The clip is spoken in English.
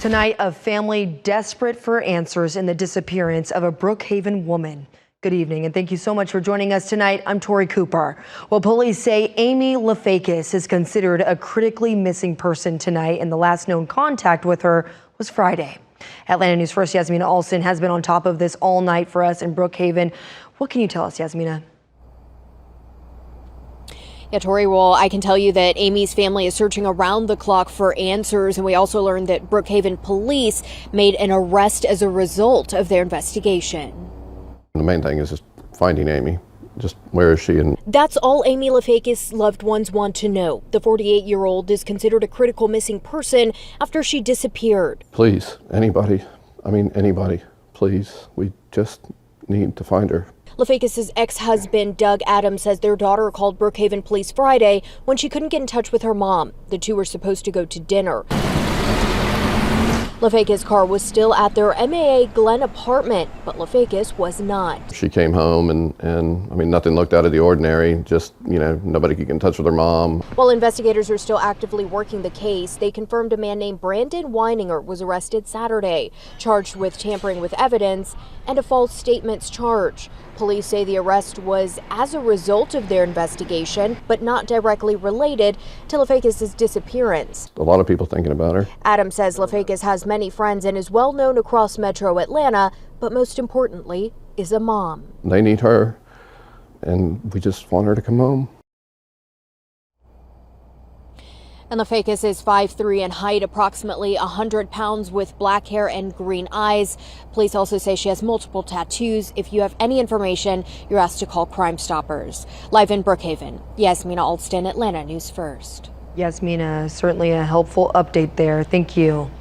Tonight, a family desperate for answers in the disappearance of a Brookhaven woman. Good evening, and thank you so much for joining us tonight. I'm Tori Cooper. Well, police say Amy Lafakis is considered a critically missing person tonight, and the last known contact with her was Friday. Atlanta News First Yasmina Alston has been on top of this all night for us in Brookhaven. What can you tell us, Yasmina? Yeah, Tori, well, I can tell you that Amy's family is searching around the clock for answers, and we also learned that Brookhaven police made an arrest as a result of their investigation. The main thing is just finding Amy. Just where is she? And that's all Amy Lafakis' loved ones want to know. The 48-year-old is considered a critical missing person after she disappeared. Please, anybody, please, we just need to find her. Lafakis' ex-husband, Doug Adams, says their daughter called Brookhaven police Friday when she couldn't get in touch with her mom. The two were supposed to go to dinner. Lafakis' car was still at their MAA Glen apartment, but Lafakis was not. She came home and nothing looked out of the ordinary. Just, nobody could get in touch with her mom. While investigators are still actively working the case, they confirmed a man named Brandon Weininger was arrested Saturday, charged with tampering with evidence and a false statements charge. Police say the arrest was as a result of their investigation, but not directly related to Lafakis' disappearance. A lot of people thinking about her. Adams says Lafakis has many friends and is well known across metro Atlanta, but most importantly, is a mom. They need her, and we just want her to come home. And Lafakis is 5'3" in height, approximately 100 pounds, with black hair and green eyes. Police also say she has multiple tattoos. If you have any information, you're asked to call Crime Stoppers. Live in Brookhaven, Yasmina Alston, Atlanta News First. Yasmina, certainly a helpful update there. Thank you.